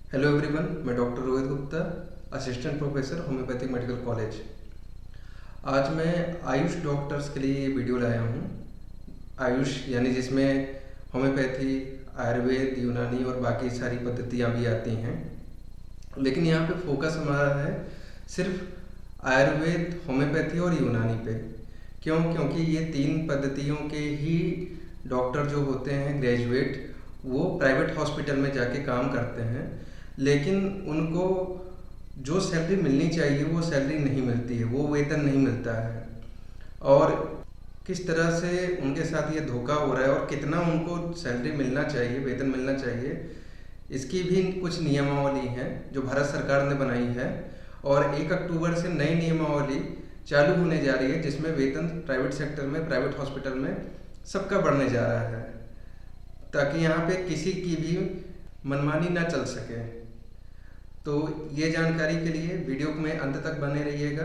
Hello everyone, मैं doctor Rohit Gupta, assistant professor homeopathic medical college. आज मैं आयुष डॉक्टर्स के लिए ये वीडियो लाया हूँ। आयुष यानी जिसमें होम्योपैथी, आयुर्वेद, यूनानी और बाकी सारी पद्धतियाँ भी आती हैं। लेकिन यहाँ पे फोकस हमारा है सिर्फ आयुर्वेद, होम्योपैथी और यूनानी पे। क्यों? क्योंकि ये तीन पद्धतियों के ही डॉक्टर जो होते हैं ग्रेजुएट, वो प्राइवेट हॉस्पिटल में जाके काम करते हैं, लेकिन उनको जो सैलरी मिलनी चाहिए वो सैलरी नहीं मिलती है, वो वेतन नहीं मिलता है। और किस तरह से उनके साथ ये धोखा हो रहा है और कितना उनको सैलरी मिलना चाहिए, वेतन मिलना चाहिए, इसकी भी कुछ नियमावली है जो भारत सरकार ने बनाई है। और 1 अक्टूबर से नई नियमावली चालू होने जा रही है, जिसमें वेतन प्राइवेट सेक्टर में, प्राइवेट हॉस्पिटल में सबका बढ़ने जा रहा है, ताकि यहाँ पे किसी की भी मनमानी ना चल सके। तो ये जानकारी के लिए वीडियो में अंत तक बने रहिएगा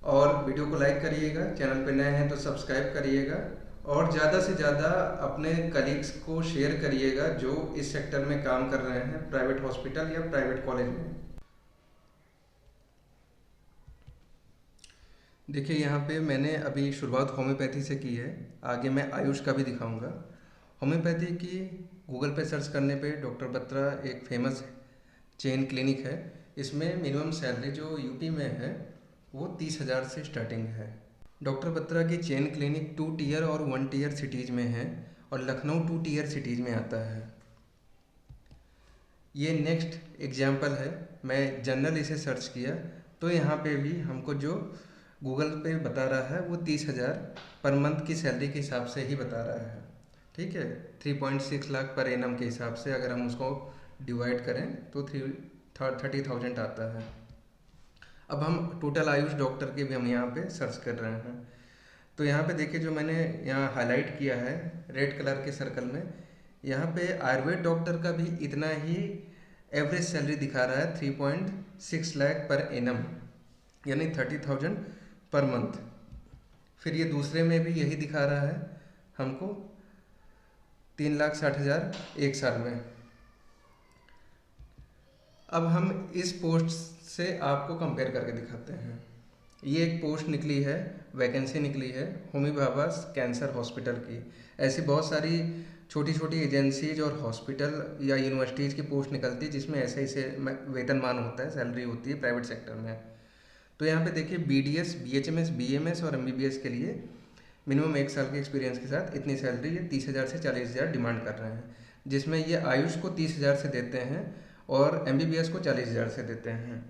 और वीडियो को लाइक करिएगा, चैनल पे नए हैं तो सब्सक्राइब करिएगा और ज़्यादा से ज़्यादा अपने कलीग्स को शेयर करिएगा जो इस सेक्टर में काम कर रहे हैं, प्राइवेट हॉस्पिटल या प्राइवेट कॉलेज में। देखिए, यहाँ पे मैंने अभी शुरुआत होम्योपैथी से की है, आगे मैं आयुष का भी दिखाऊंगा। होम्योपैथी की गूगल पे सर्च करने पे डॉक्टर बत्रा एक फेमस चेन क्लिनिक है। इसमें मिनिमम सैलरी जो यूपी में है वो 30,000 से स्टार्टिंग है। डॉक्टर बत्रा की चेन क्लिनिक 2 टियर और 1 टियर सिटीज़ में है और लखनऊ 2 टियर सिटीज़ में आता है। ये नेक्स्ट एग्जाम्पल है, मैं जनरल इसे सर्च किया तो यहाँ पे भी हमको जो गूगल पे बता रहा है वो 30,000 पर मंथ की सैलरी के हिसाब से ही बता रहा है। ठीक है, 3.6 लाख पर एनम के हिसाब से अगर हम उसको डिवाइड करें तो 30,000 आता है। अब हम टोटल आयुष डॉक्टर के भी हम यहाँ पे सर्च कर रहे हैं। तो यहाँ पे देखिए, जो मैंने यहाँ हाईलाइट किया है रेड कलर के सर्कल में, यहाँ पे आयुर्वेद डॉक्टर का भी इतना ही एवरेज सैलरी दिखा रहा है, 3.6 लाख पर एनम, यानी 30,000 पर मंथ। फिर ये दूसरे में भी यही दिखा रहा है हमको 3,60,000 एक साल में। अब हम इस पोस्ट से आपको कंपेयर करके दिखाते हैं। ये एक पोस्ट निकली है, वैकेंसी निकली है होमी भाभा कैंसर हॉस्पिटल की। ऐसी बहुत सारी छोटी छोटी एजेंसीज और हॉस्पिटल या यूनिवर्सिटीज़ की पोस्ट निकलती है जिसमें ऐसे ही से वेतनमान होता है, सैलरी होती है प्राइवेट सेक्टर में। तो यहाँ पे देखिए, BDS, BHMS, BMS और MBBS के लिए मिनिमम 1 साल के एक्सपीरियंस के साथ इतनी सैलरी, ये 30,000 से 40,000 डिमांड कर रहे हैं, जिसमें ये आयुष को 30,000 से देते हैं और MBBS को 40,000 से देते हैं।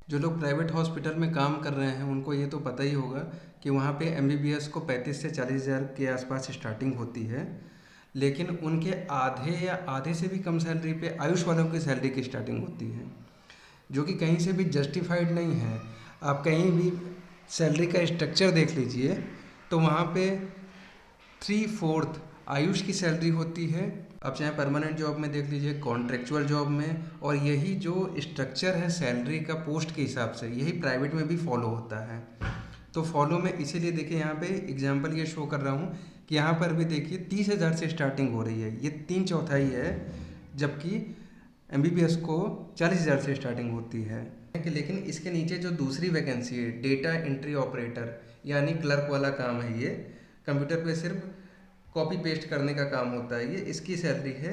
जो लोग प्राइवेट हॉस्पिटल में काम कर रहे हैं उनको ये तो पता ही होगा कि वहाँ पे MBBS को 35 से 40,000 के आसपास स्टार्टिंग होती है, लेकिन उनके आधे या आधे से भी कम सैलरी पे आयुष वालों की सैलरी की स्टार्टिंग होती है, जो कि कहीं से भी जस्टिफाइड नहीं है। आप कहीं भी सैलरी का स्ट्रक्चर देख लीजिए तो वहाँ पे 3/4 आयुष की सैलरी होती है। आप चाहे परमानेंट जॉब में देख लीजिए, कॉन्ट्रेक्चुअल जॉब में, और यही जो स्ट्रक्चर है सैलरी का पोस्ट के हिसाब से, यही प्राइवेट में भी फॉलो होता है। तो फॉलो में इसीलिए देखिए, यहाँ पे एग्जांपल ये शो कर रहा हूँ कि यहाँ पर भी देखिए 30,000 से स्टार्टिंग हो रही है, ये 3/4 है, जबकि MBBS को 40,000 से स्टार्टिंग होती है। लेकिन इसके नीचे जो दूसरी वैकेंसी है, डेटा एंट्री ऑपरेटर, यानी क्लर्क वाला काम है, ये कंप्यूटर पे सिर्फ कॉपी पेस्ट करने का काम होता है, ये इसकी सैलरी है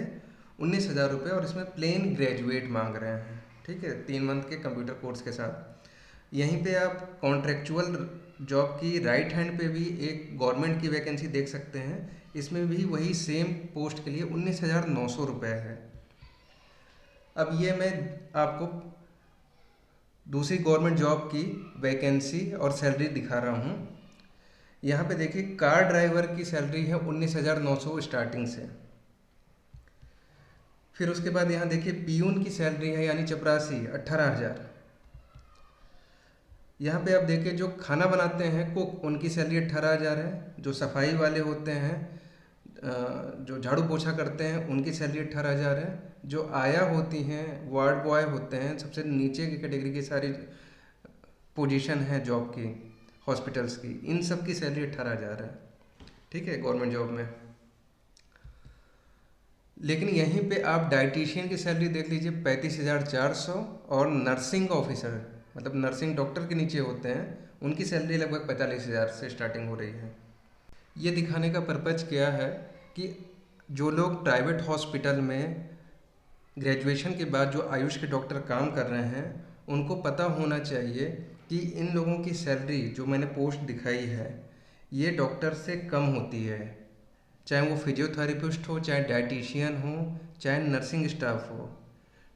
19,000 रुपये और इसमें प्लेन ग्रेजुएट मांग रहे हैं। ठीक है, 3 मंथ के कंप्यूटर कोर्स के साथ। यहीं पे आप कॉन्ट्रेक्चुअल जॉब की राइट हैंड पे भी एक गवर्नमेंट की वैकेंसी देख सकते हैं, इसमें भी वही सेम पोस्ट के लिए 19,900 रुपये है। अब ये मैं आपको दूसरी गवर्नमेंट जॉब की वैकेंसी और सैलरी दिखा रहा हूँ। यहाँ पे देखिए, कार ड्राइवर की सैलरी है 19,900 स्टार्टिंग से। फिर उसके बाद यहाँ देखिए, पियून की सैलरी है यानी चपरासी, 18,000। यहाँ पे आप देखिए, जो खाना बनाते हैं कुक, उनकी सैलरी 18,000 है। जो सफाई वाले होते हैं, जो झाड़ू पोछा करते हैं, उनकी सैलरी 18,000 है। जो आया होती हैं, वार्ड बॉय होते हैं, सबसे नीचे की कैटेगरी की सारी पोजीशन है जॉब की, हॉस्पिटल्स की, इन सब की सैलरी 18,000 है। ठीक है, गवर्नमेंट जॉब में। लेकिन यहीं पे आप डाइटिशियन की सैलरी देख लीजिए 35,400, और नर्सिंग ऑफिसर मतलब नर्सिंग डॉक्टर के नीचे होते हैं उनकी सैलरी लगभग 45,000 से स्टार्टिंग हो रही है। ये दिखाने का पर्पज़ क्या है कि जो लोग प्राइवेट हॉस्पिटल में ग्रेजुएशन के बाद जो आयुष के डॉक्टर काम कर रहे हैं उनको पता होना चाहिए कि इन लोगों की सैलरी जो मैंने पोस्ट दिखाई है ये डॉक्टर से कम होती है, चाहे वो फिजियोथेरेपिस्ट हो, चाहे डाइटिशियन हो, चाहे नर्सिंग स्टाफ हो।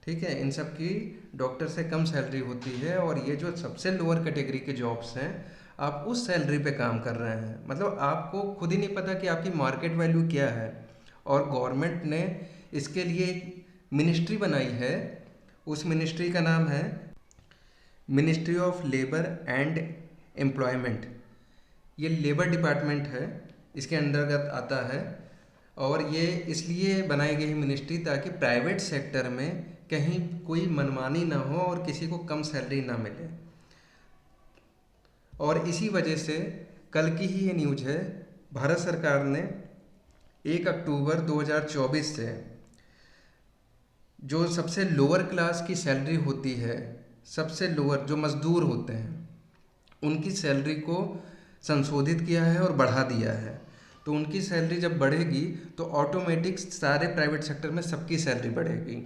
ठीक है, इन सब की डॉक्टर से कम सैलरी होती है, और ये जो सबसे लोअर कैटेगरी के जॉब्स हैं आप उस सैलरी पे काम कर रहे हैं, मतलब आपको खुद ही नहीं पता कि आपकी मार्केट वैल्यू क्या है। और गवर्नमेंट ने इसके लिए एक मिनिस्ट्री बनाई है, उस मिनिस्ट्री का नाम है ministry of labour and employment. ये लेबर डिपार्टमेंट है, इसके अंतर्गत आता है, और ये इसलिए बनाई गई मिनिस्ट्री ताकि प्राइवेट सेक्टर में कहीं कोई मनमानी ना हो और किसी को कम सैलरी ना मिले। और इसी वजह से कल की ही ये न्यूज़ है, भारत सरकार ने 1 अक्टूबर 2024 से जो सबसे लोअर क्लास की सैलरी होती है, सबसे लोअर जो मज़दूर होते हैं उनकी सैलरी को संशोधित किया है और बढ़ा दिया है। तो उनकी सैलरी जब बढ़ेगी तो ऑटोमेटिक सारे प्राइवेट सेक्टर में सबकी सैलरी बढ़ेगी।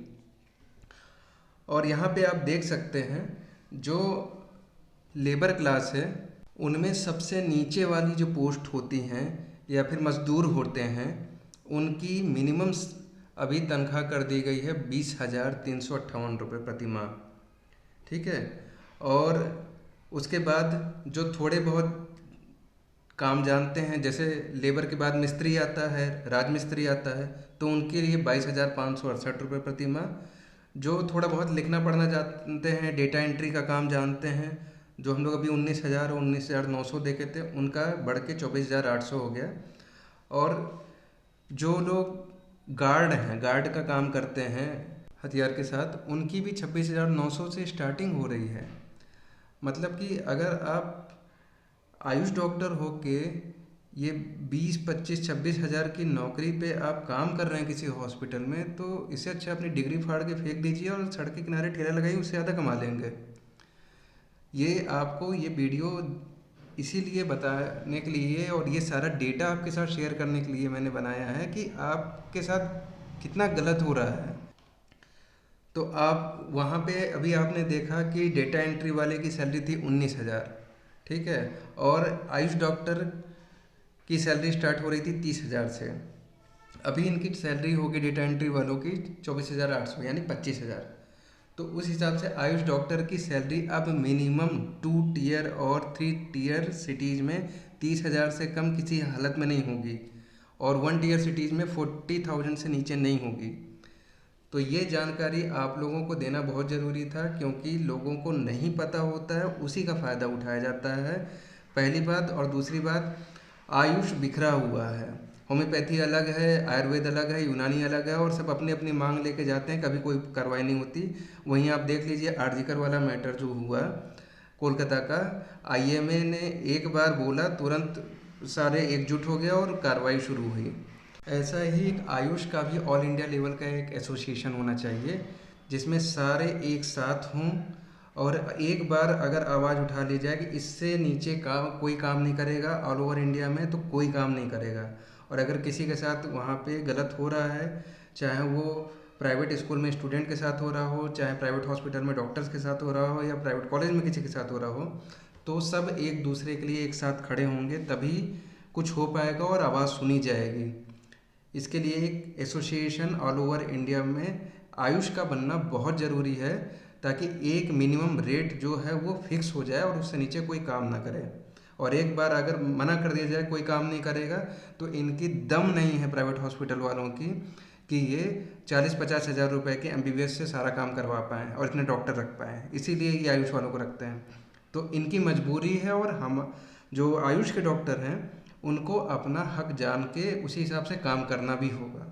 और यहाँ पे आप देख सकते हैं जो लेबर क्लास है उनमें सबसे नीचे वाली जो पोस्ट होती हैं या फिर मज़दूर होते हैं उनकी मिनिमम अभी तनख्वाह कर दी गई है 20,358 रुपये प्रति माह। ठीक है, और उसके बाद जो थोड़े बहुत काम जानते हैं, जैसे लेबर के बाद मिस्त्री आता है, राजमिस्त्री आता है, तो उनके लिए 22,568 रुपये प्रति माह। जो थोड़ा बहुत लिखना पढ़ना जानते हैं, डेटा एंट्री का काम जानते हैं, जो हम लोग अभी 19,000 और 19,900 देखे थे, उनका बढ़ के 24,800 हो गया। और जो लोग गार्ड हैं, गार्ड का काम करते हैं हथियार के साथ, उनकी भी 26,900 से स्टार्टिंग हो रही है। मतलब कि अगर आप आयुष डॉक्टर हो के ये 20, 25, 26 हज़ार की नौकरी पे आप काम कर रहे हैं किसी हॉस्पिटल में, तो इससे अच्छा अपनी डिग्री फाड़ के फेंक दीजिए और सड़क के किनारे ठेला लगाइए, उससे ज़्यादा कमा लेंगे। ये आपको ये वीडियो इसीलिए बताने के लिए और ये सारा डेटा आपके साथ शेयर करने के लिए मैंने बनाया है कि आपके साथ कितना गलत हो रहा है। तो आप वहाँ पे अभी आपने देखा कि डेटा एंट्री वाले की सैलरी थी 19,000, ठीक है, और आयुष डॉक्टर की सैलरी स्टार्ट हो रही थी 30,000 से। अभी इनकी सैलरी होगी डेटा एंट्री वालों की 24,800 यानी 25,000। तो उस हिसाब से आयुष डॉक्टर की सैलरी अब मिनिमम 2 टियर और 3 टियर सिटीज़ में 30,000 से कम किसी हालत में नहीं होगी, और 1 टियर सिटीज़ में 40,000 से नीचे नहीं होगी। तो ये जानकारी आप लोगों को देना बहुत ज़रूरी था, क्योंकि लोगों को नहीं पता होता है, उसी का फ़ायदा उठाया जाता है, पहली बात। और दूसरी बात, आयुष बिखरा हुआ है, होम्योपैथी अलग है, आयुर्वेद अलग है, यूनानी अलग है, और सब अपनी अपनी मांग लेके जाते हैं, कभी कोई कार्रवाई नहीं होती। वहीं आप देख लीजिए आरजीकर वाला मैटर जो हुआ कोलकाता का, आईएमए ने एक बार बोला, तुरंत सारे एकजुट हो गए और कार्रवाई शुरू हुई। ऐसा ही एक आयुष का भी ऑल इंडिया लेवल का एक एसोसिएशन होना चाहिए जिसमें सारे एक साथ हों, और एक बार अगर आवाज़ उठा ली जाए कि इससे नीचे काम कोई काम नहीं करेगा ऑल ओवर इंडिया में, तो कोई काम नहीं करेगा। और अगर किसी के साथ वहाँ पे गलत हो रहा है, चाहे वो प्राइवेट स्कूल में स्टूडेंट के साथ हो रहा हो, चाहे प्राइवेट हॉस्पिटल में डॉक्टर्स के साथ हो रहा हो, या प्राइवेट कॉलेज में किसी के साथ हो रहा हो, तो सब एक दूसरे के लिए एक साथ खड़े होंगे, तभी कुछ हो पाएगा और आवाज़ सुनी जाएगी। इसके लिए एक एसोसिएशन ऑल ओवर इंडिया में आयुष का बनना बहुत ज़रूरी है, ताकि एक मिनिमम रेट जो है वो फिक्स हो जाए और उससे नीचे कोई काम ना करे। और एक बार अगर मना कर दिया जाए कोई काम नहीं करेगा, तो इनकी दम नहीं है प्राइवेट हॉस्पिटल वालों की कि ये 40-50 हज़ार रुपये के एमबीबीएस से सारा काम करवा पाएँ और इतने डॉक्टर रख पाएँ, इसीलिए ये आयुष वालों को रखते हैं। तो इनकी मजबूरी है, और हम जो आयुष के डॉक्टर हैं उनको अपना हक जान के उसी हिसाब से काम करना भी होगा।